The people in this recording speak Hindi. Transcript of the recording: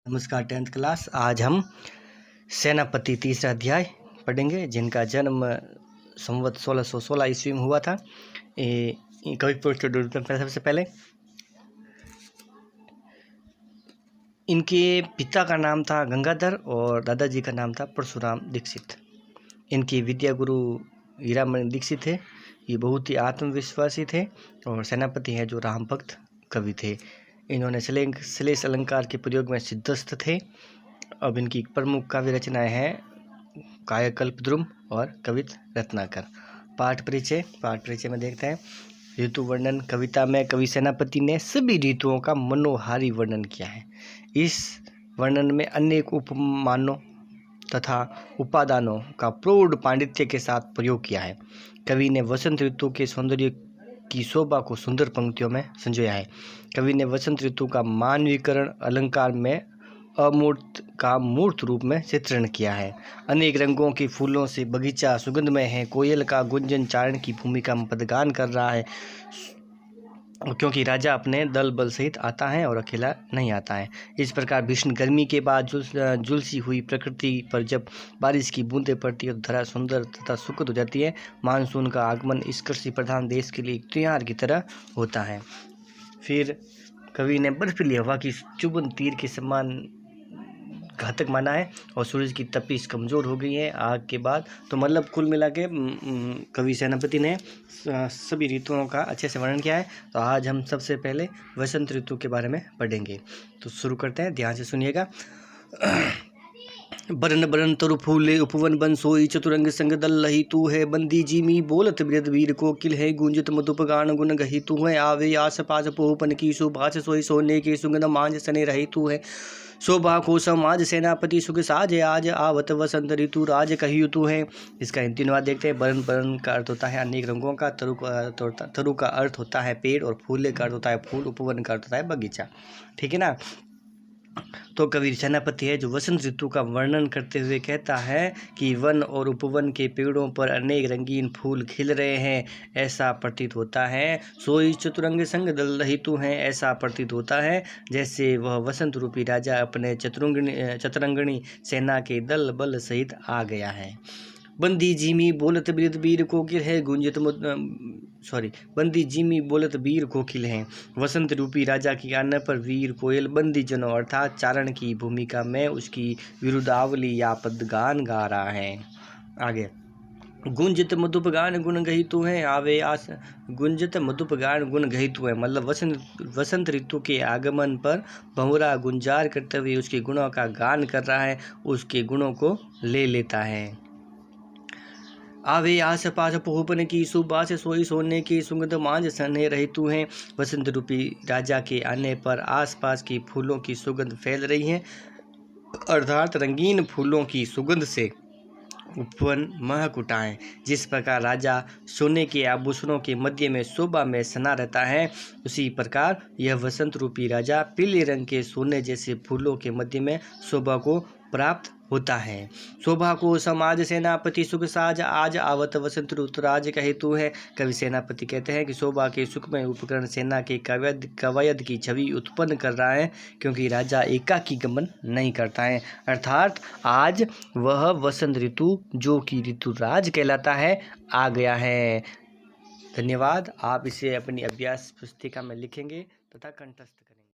नमस्कार 10th क्लास। आज हम सेनापति तीसरा अध्याय पढ़ेंगे, जिनका जन्म संवत 1616 ईस्वी में हुआ था। कवि सबसे पहले इनके पिता का नाम था गंगाधर और दादाजी का नाम था परशुराम दीक्षित। इनकी विद्या गुरु हीरामणि दीक्षित थे। ये बहुत ही आत्मविश्वासी थे और सेनापति हैं जो राम भक्त कवि थे। इन्होंने श्लेष अलंकार के प्रयोग में सिद्धस्थ थे। अब इनकी प्रमुख काव्य रचनाएं हैं कायाकल्पद्रुम और कवित रत्नाकर। पाठ परिचय में देखते हैं। ऋतु वर्णन। कविता में कवि सेनापति ने सभी ऋतुओं का मनोहारी वर्णन किया है। इस वर्णन में अनेक उपमानों तथा उपादानों का प्रौढ़ पांडित्य के साथ प्रयोग किया है। कवि ने वसंत ऋतु के सौंदर्य की शोभा को सुंदर पंक्तियों में संजोया है। कवि ने वसंत ऋतु का मानवीकरण अलंकार में अमूर्त का मूर्त रूप में चित्रण किया है। अनेक रंगों के फूलों से बगीचा सुगंधमय है। कोयल का गुंजन चारण की भूमिका में पदगान कर रहा है, क्योंकि राजा अपने दल बल सहित आता है और अकेला नहीं आता है। इस प्रकार भीषण गर्मी के बाद झुलसी हुई प्रकृति पर जब बारिश की बूंदें पड़ती है तो धरा सुंदर तथा सुखद हो जाती है। मानसून का आगमन इस कृषि प्रधान देश के लिए एक त्योहार की तरह होता है। फिर कवि ने बर्फीली हवा की चुभन तीर के समान घातक माना है और सूरज की तपिश कमज़ोर हो गई है आग के बाद। तो मतलब कुल मिला के कवि सेनापति ने सभी ऋतुओं का अच्छे से वर्णन किया है। तो आज हम सबसे पहले वसंत ऋतु के बारे में पढ़ेंगे। तो शुरू करते हैं, ध्यान से सुनिएगा। बरन बरन तरु फूले उपवन बन सोई चतुरंग संग दल लही तू है। बंदी जीमी बोलत वृद वीर कोकिल है। गूंजत मधुप गान गुण गही तू है। आवे आस पास पोहपन की सुभाष सोई सोने के सुगंध मांझ सने रही तू है। शोभा को समाज सेनापति सुख साज आज आवत वसंत ऋतु राज कहियु तू है। इसका हिंदी अनुवाद देखते हैं। बरन बरन का अर्थ होता है अनेक रंगों का। तरु का अर्थ होता है पेड़ और फूले का अर्थ होता है फूल। उपवन का अर्थ होता है बगीचा। ठीक है ना। तो कवि सेनापति है जो वसंत ऋतु का वर्णन करते हुए कहता है कि वन और उपवन के पेड़ों पर अनेक रंगीन फूल खिल रहे हैं, ऐसा प्रतीत होता है। सोई चतुरंग संग दल रहितु हैं, ऐसा प्रतीत होता है जैसे वह वसंत रूपी राजा अपने चतुरंगणी सेना के दल बल सहित आ गया है। बंदी जीमी बोलत वृद वीर कोकिल है। बंदी जीमी बोलत वीर कोकिल है। वसंत रूपी राजा की आने पर वीर कोयल बंदी जनों अर्थात चारण की भूमिका में उसकी विरुदावली या पदगान गा रहा है। आगे गुंजित मधुप गान गुण गहितु है। आवे आस गुंजित मधुप गान गुण गहितु है मतलब वसंत ऋतु के आगमन पर भंवरा गुंजार करते हुए उसके गुणों का गान कर रहा है, उसके गुणों को ले लेता है। आवे आस पास पोहपन की सुबास सोई सोने की सुगंध मांझ सने रहितु हैं। वसंत रूपी राजा के आने पर आसपास की फूलों की सुगंध फैल रही है, अर्थात रंगीन फूलों की सुगंध से उपवन महक उठाएं। जिस प्रकार राजा सोने के आभूषणों के मध्य में शोभा में सना रहता है, उसी प्रकार यह वसंत रूपी राजा पीले रंग के सोने जैसे फूलों के मध्य में शोभा को प्राप्त होता है। शोभा को समाज सेनापति सुख साज आज आवत वसंत ऋतु राज का हेतु है। कवि सेनापति कहते हैं कि शोभा के सुखमय उपकरण सेना के कवायद की छवि उत्पन्न कर रहा है, क्योंकि राजा एकाकी गमन नहीं करता है, अर्थात आज वह वसंत ऋतु जो कि ऋतुराज कहलाता है आ गया है। धन्यवाद। आप इसे अपनी अभ्यास पुस्तिका में लिखेंगे तथा कंठस्थ करेंगे।